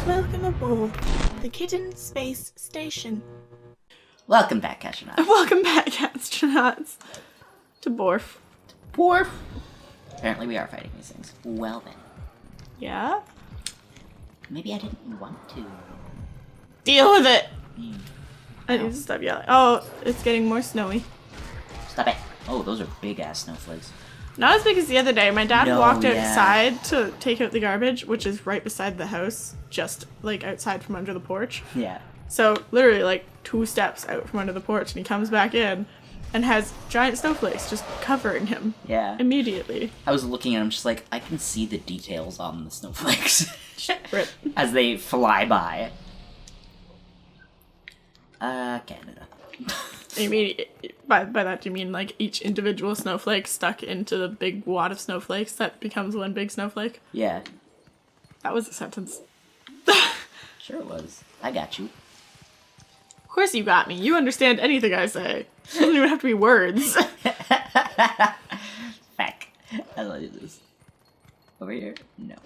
Welcome aboard the Kitten Space Station. Welcome back, astronauts. Welcome back, astronauts. To Borf. Borf! Apparently we are fighting these things. Well then. Yeah? Maybe I didn't want to. Deal with it! I need to stop yelling. Oh, it's getting more snowy. Stop it. Oh, those are big-ass snowflakes. Not as big as the other day. My dad walked outside to take out the garbage, which is right beside the house, just like outside from under the porch. Yeah. So literally like 2 steps out from under the porch, and he comes back in and has giant snowflakes just covering him. Yeah. Immediately. I was looking at him just like, I can see the details on the snowflakes. Rip. As they fly by. Canada. I mean, by that do you mean like each individual snowflake stuck into the big wad of snowflakes that becomes one big snowflake? Yeah. That was a sentence. Sure it was. I got you. Of course you got me. You understand anything I say. It doesn't even have to be words. Feck. I love this. Over here? No.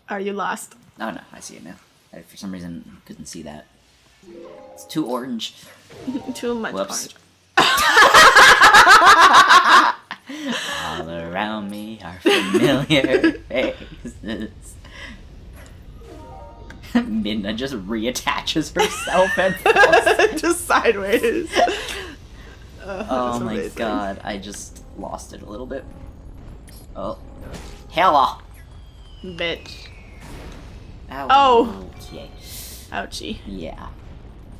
Are you lost? Oh no, I see it now. I, for some reason, couldn't see that. It's too orange. Too much Whoops. orange. All around me are familiar faces. Midna just reattaches herself and falls. Just sideways. Oh my god, I just lost it a little bit. Oh. Hella! Bitch. Ow. Oh. Okay. Ouchie. Yeah.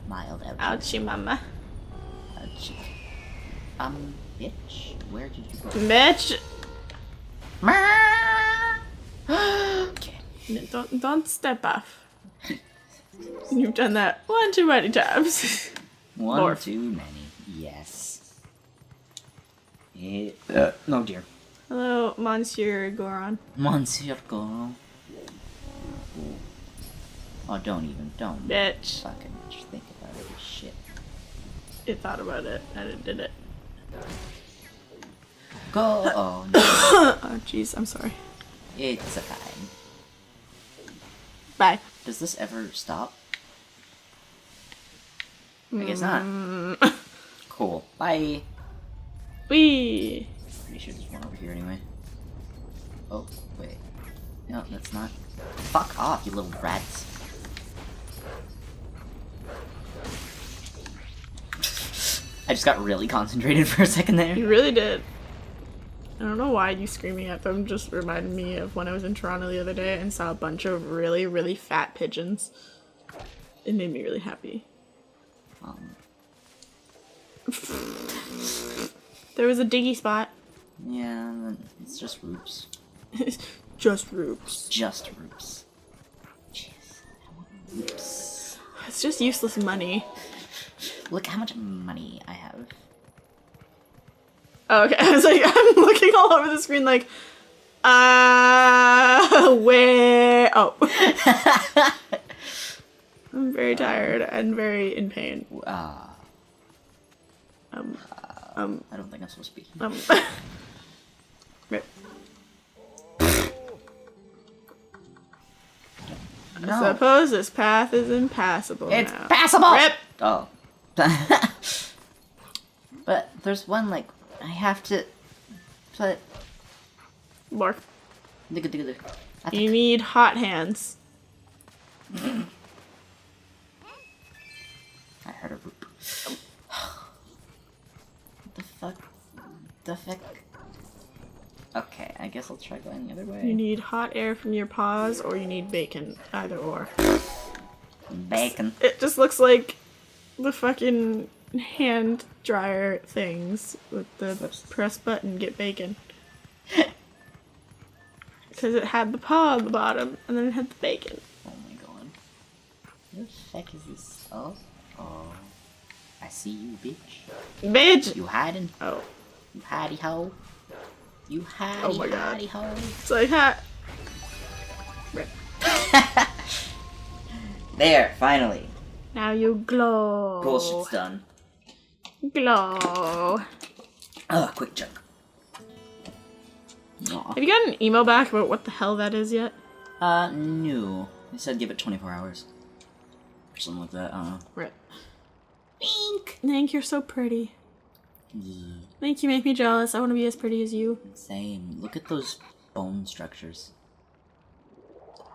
Mild ouchie. Ouchie, mama. Ouchie. Bitch? Where did you go? Bitch! Okay. Don't step off. You've done that one too many times. One Morph. too many. Yes. No dear. Hello, Monsieur Goron. Monsieur Goro. Oh, don't Bitch. fucking just think about it. Shit. It thought about it, and it did it. Go. Oh, no. Oh, jeez, I'm sorry. It's a fine. Bye. Does this ever stop? I guess not. Cool. Bye. Whee! Pretty sure there's one over here anyway. Oh, wait. No, that's not. Fuck off, you little rats. I just got really concentrated for a second there. You really did. I don't know why you screaming at them just reminded me of when I was in Toronto the other day and saw a bunch of really, really fat pigeons. It made me really happy. There was a diggy spot. Yeah, it's just roots. Just roots. Just roots. Jeez, I want roots. It's just useless money. Look how much money I have. Oh, okay, I was like, I'm looking all over the screen like, where? Oh. I'm very tired and very in pain. I don't think I'm supposed to be. Rip. No. I suppose this path is impassable It's now. passable! Rip! Oh. But there's one, like, I have to put... More. I You need hot hands. heard a roop. What the fuck? Okay, I guess I'll try going the other way. You need hot air from your paws, or you need bacon. Either or. Bacon. It just looks like the fucking hand dryer things with the press button, get bacon. Because it had the paw on the bottom, and then it had the bacon. Oh my god. What the fuck is this? Oh. I see you, bitch. Bitch! You hiding? Oh. You hidey ho. You hidey, Oh my god. hidey ho. It's like hot. Rip. There, finally. Now you glow. Bullshit's done. Glow. Quick chunk. Aw. Have you gotten an email back about what the hell that is yet? No. I said give it 24 hours. Or something like that, I don't know. Right. Wink! Link, you're so pretty. Yeah. Link, you make me jealous. I want to be as pretty as you. Same. Look at those bone structures.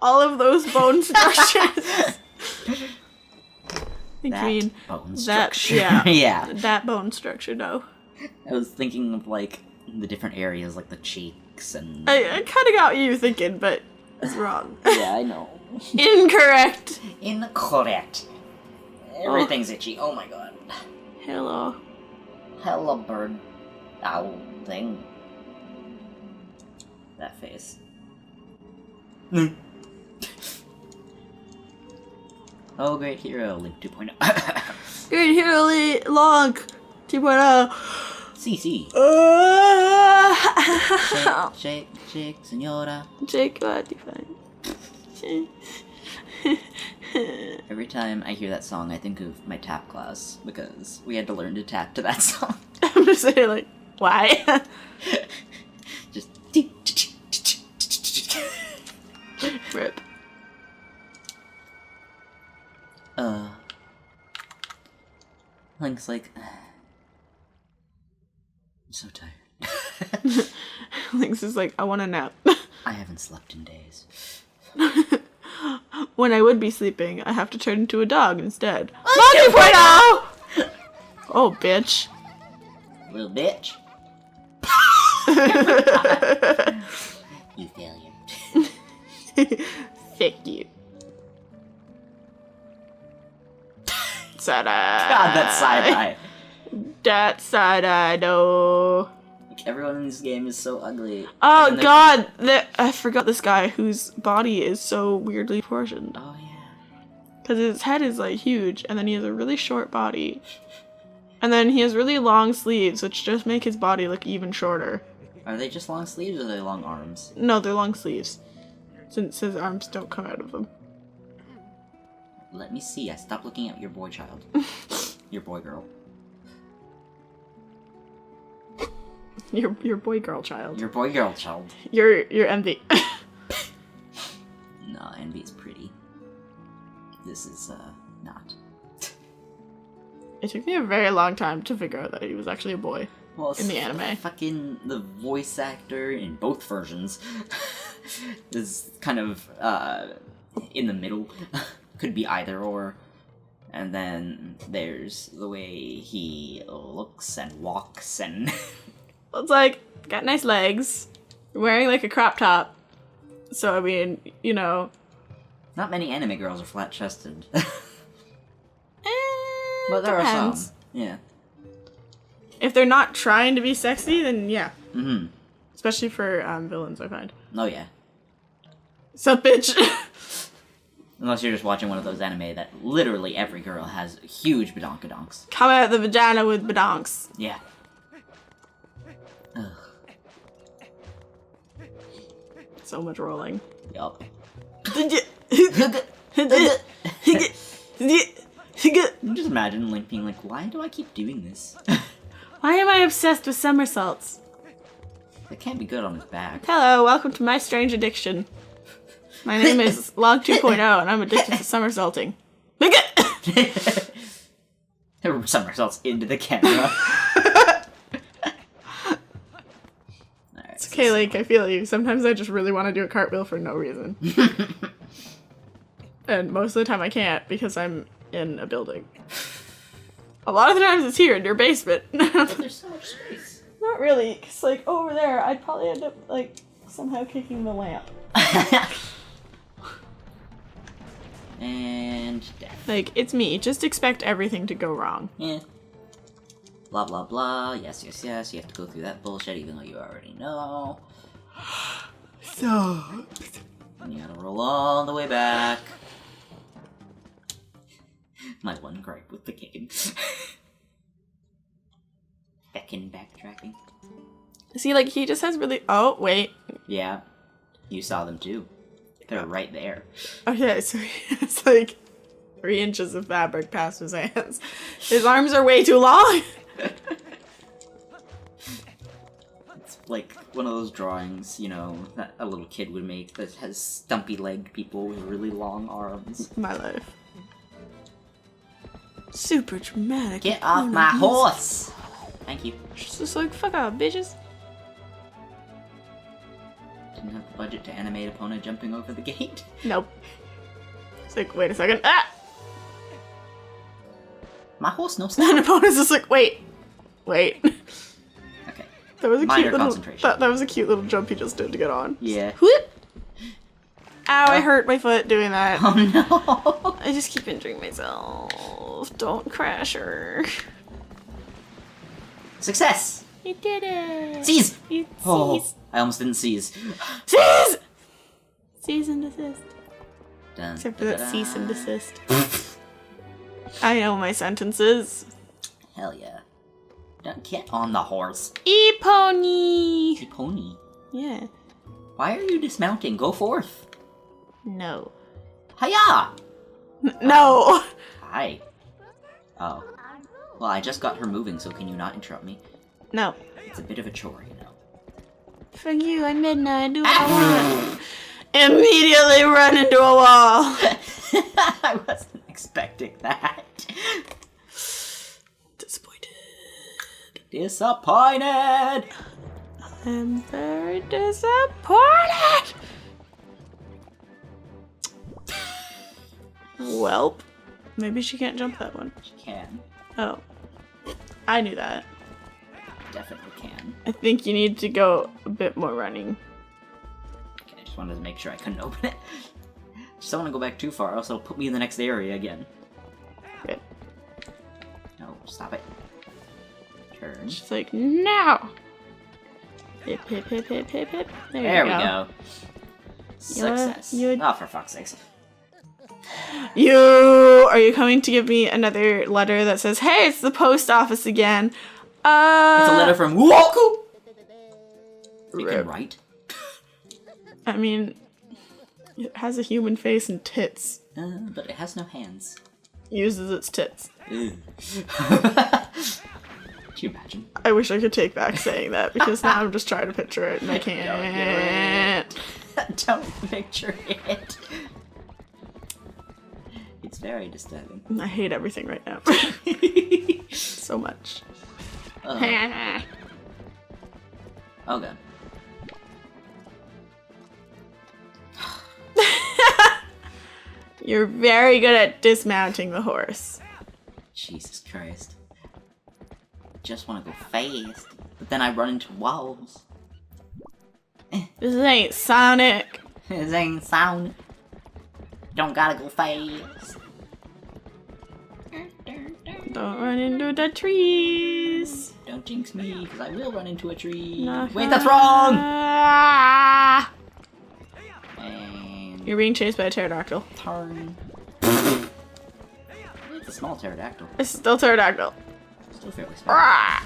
All of those bone structures. I mean, bone structure. That, yeah. That bone structure, no. I was thinking of, like, the different areas, like the cheeks and... I kind of got what you were thinking, but it's wrong. Yeah, I know. Incorrect. Incorrect. Everything's itchy. Oh my god. Hello. Hello, bird. Owl thing. That face. Oh, great hero, Link 2.0. Great hero, Log 2.0. CC. Shake, shake, senora. Jake, what do you find? Every time I hear that song, I think of my tap class, because we had to learn to tap to that song. I'm just saying, like, why? Just... Rip. Link's like... I'm so tired. Link's is like, I want a nap. I haven't slept in days. When I would be sleeping, I have to turn into a dog instead. Log 2.0! Oh, bitch. Little bitch. You failure. Fuck you. Side-eye. God, that's side-eye. That side-eye, no. Like, everyone in this game is so ugly. Oh, God. I forgot this guy whose body is so weirdly proportioned. Oh, yeah. Because his head is, like, huge, and then he has a really short body. And then he has really long sleeves, which just make his body look even shorter. Are they just long sleeves, or are they long arms? No, they're long sleeves. Since his arms don't come out of them. Let me see. I stopped looking at your boy child. Your boy girl. Your boy girl child. Your boy girl child. Your envy. No, Envy's pretty. This is, not. It took me a very long time to figure out that he was actually a boy. Well, in the anime. Fucking the voice actor in both versions is kind of, in the middle. Could be either or. And then there's the way he looks and walks and... It's like, got nice legs, wearing like a crop top. So, I mean, you know... Not many anime girls are flat-chested. But there are some. Yeah. If they're not trying to be sexy, then yeah. Mm-hmm. Especially for villains, I find. Oh, yeah. Sup, bitch? Unless you're just watching one of those anime that literally every girl has huge badonkadonks. Come out the vagina with badonks. Yeah. Ugh. So much rolling. Yup. Just imagine Link being like, why do I keep doing this? Why am I obsessed with somersaults? That can't be good on his back. Hello, welcome to my strange addiction. My name is Log 2.0 and I'm addicted to somersaulting. Somersaults into the camera. It's okay, Link, I feel you. Sometimes I just really want to do a cartwheel for no reason. And most of the time I can't because I'm in a building. A lot of the times it's here in your basement. But there's so much space. Not really, because like over there I'd probably end up like somehow kicking the lamp. And death. Like, it's me. Just expect everything to go wrong. Yeah. Blah, blah, blah. Yes, yes, yes. You have to go through that bullshit even though you already know. So... And you gotta roll all the way back. My one gripe with the Kitten. Feckin' backtracking. See, like, he just has really... Oh, wait. Yeah. You saw them too. They're right there. Okay, so it's like 3 inches of fabric past his hands. His arms are way too long. It's like one of those drawings, you know, that a little kid would make that has stumpy-legged people with really long arms. My life. Super dramatic. Get off my horse! Thank you. She's just like, fuck off, bitches. Didn't have the budget to animate Epona jumping over the gate. Nope. It's like, wait a second. Ah! My horse no And stop. Epona's just like, wait. Okay. That was a Minor cute little. concentration. That was a cute little jump he just did to get on. Yeah. Whoop! Ow! I hurt my foot doing that. Oh no! I just keep injuring myself. Don't crash her. Success! You did it. Seize! You Oh, seize. I almost didn't seize. Seize! Cease and desist. Dun, Except for that da-da-da. cease and desist. I know my sentences. Hell yeah. Don't get on the horse. E-pony! Hey, pony. Yeah. Why are you dismounting? Go forth. No. Hiya! No! Hi. Oh. Well, I just got her moving, so can you not interrupt me? No. It's a bit of a chore, you know. Fuck you, I'm Midna, I do what I want. Immediately run into a wall! I wasn't expecting that. Disappointed. Disappointed! I'm very disappointed! Welp. Maybe she can't jump that one. She can. Oh. I knew that. Definitely can. I think you need to go a bit more running. Okay, I just wanted to make sure I couldn't open it. Just don't want to go back too far, else it'll put me in the next area again. Good. No, stop it. Turn. She's like, now! Hip, hip, hip, hip, hip, hip. There we go. Success. you're- Oh, for fuck's sakes. Are you coming to give me another letter that says, hey, it's the post office again? It's a letter from Woku! You can Rip. write. I mean, it has a human face and tits. But it has no hands. Uses its tits. Ew. Could you imagine? I wish I could take back saying that because now I'm just trying to picture it and I can't. Don't picture it. It's very disturbing. I hate everything right now. So much. Oh god. You're very good at dismounting the horse. Jesus Christ. Just want to go fast, but then I run into walls. This ain't Sonic. This ain't sound. Don't gotta go fast. Don't run into the trees. Don't jinx me, because I will run into a tree. Nah. Wait, that's wrong! Ah! And You're being chased by a pterodactyl. turn. It's a small pterodactyl. It's still pterodactyl. Still fairly small. Ah!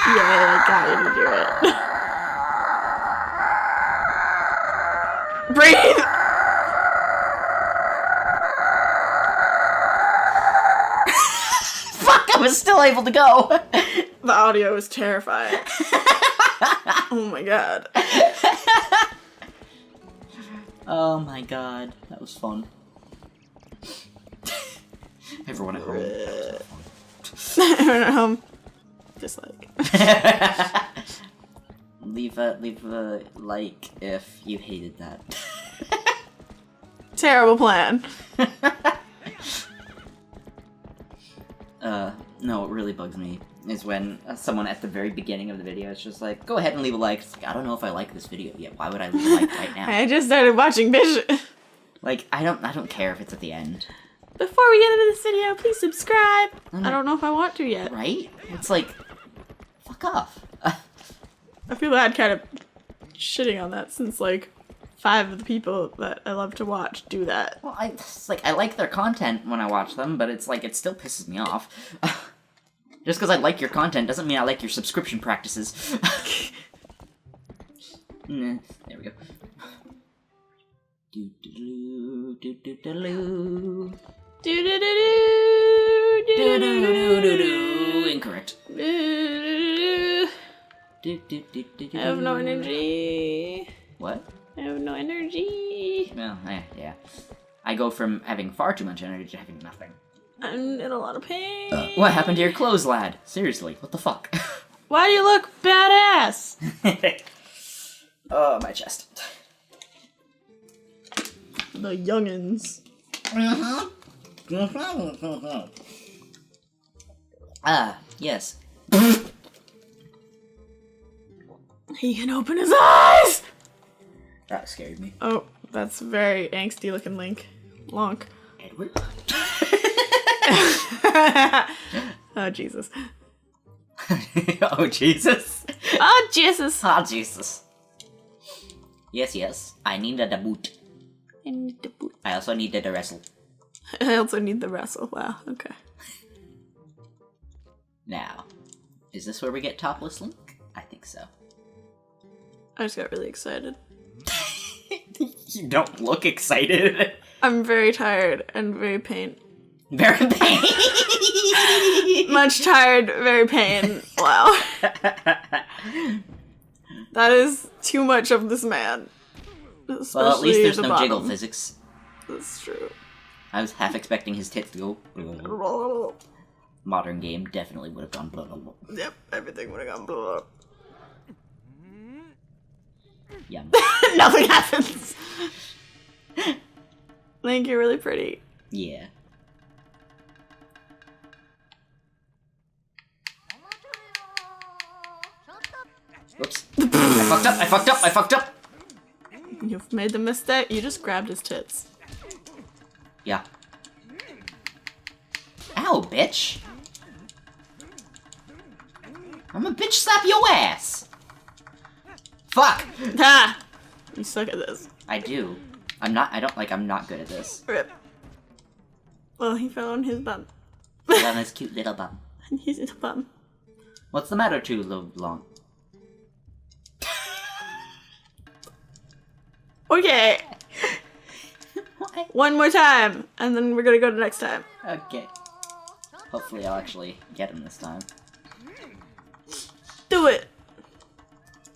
Yeah, I got you to do it. Breathe! Fuck, I was still able to go! The audio was terrifying. Oh my god. Oh my god, that was fun. Everyone at home. That was Everyone at home. Dislike. fun. leave a like if you hated that. Terrible plan. No, what really bugs me is when someone at the very beginning of the video is just like, go ahead and leave a like. It's like, I don't know if I like this video yet. Why would I leave a like right now? I just started watching Vision. Like, I don't care if it's at the end. Before we get into this video, please subscribe. Mm. I don't know if I want to yet. Right? It's like, fuck off. I feel bad kind of shitting on that since like 5 of the people that I love to watch do that. Well, it's like, I like their content when I watch them, but it's like, it still pisses me off. Just because I like your content doesn't mean I like your subscription practices. There we go. Do-do-do, do-do-do-do. Do-do-do-do, Do-do-do-do-do. Incorrect. do-do-do-do. I have no energy. What? I have no energy. Well, yeah. I go from having far too much energy to having nothing. I'm in a lot of pain. What happened to your clothes, lad? Seriously, what the fuck? Why do you look badass? Oh, my chest. The youngins. Yes. He can open his eyes! That scared me. Oh, that's very angsty looking Link. Lonk. Edward? Oh, Jesus. Oh, Jesus. Oh, Jesus. Oh, Jesus. Yes. I needed a boot. I need the boot. I also needed a wrestle. I also need the wrestle. Wow, okay. Now, is this where we get topless Link? I think so. I just got really excited. You don't look excited. I'm very tired and very pain. Very pain. Much tired, very pain. Wow. That is too much of this man. Especially Well, at least there's the no bottom. jiggle physics. That's true. I was half expecting his tits to go. Modern game definitely would have gone blah blah blah. Yep, everything would have gone blah. Yum. Nothing happens. Link, you're really pretty. Yeah. Whoops. I fucked up! You've made the mistake. You just grabbed his tits. Yeah. Ow, bitch! I'm a bitch slap your ass! Fuck! Ha! You suck at this. I do. I'm not good at this. Rip. Well, he fell on his bum. He's on his cute little bum. He's in a bum. What's the matter, too long? Okay. What? One more time, and then we're gonna go to next time. Okay. Hopefully I'll actually get him this time. Do it.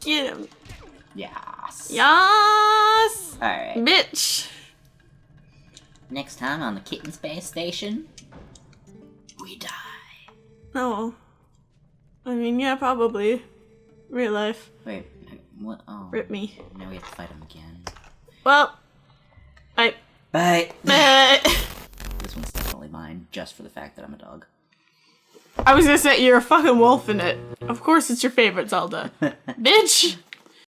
Get him. Yes. Yes. Alright. Bitch. Next time on the Kitten Space Station, we die. No. I mean, yeah, probably. Real life. Wait, what? Oh. Rip me. Now we have to fight him again. Well, I. Bye. I This one's definitely mine, just for the fact that I'm a dog. was gonna say you're a fucking wolf in it. Of course, it's your favorite Zelda. Bitch.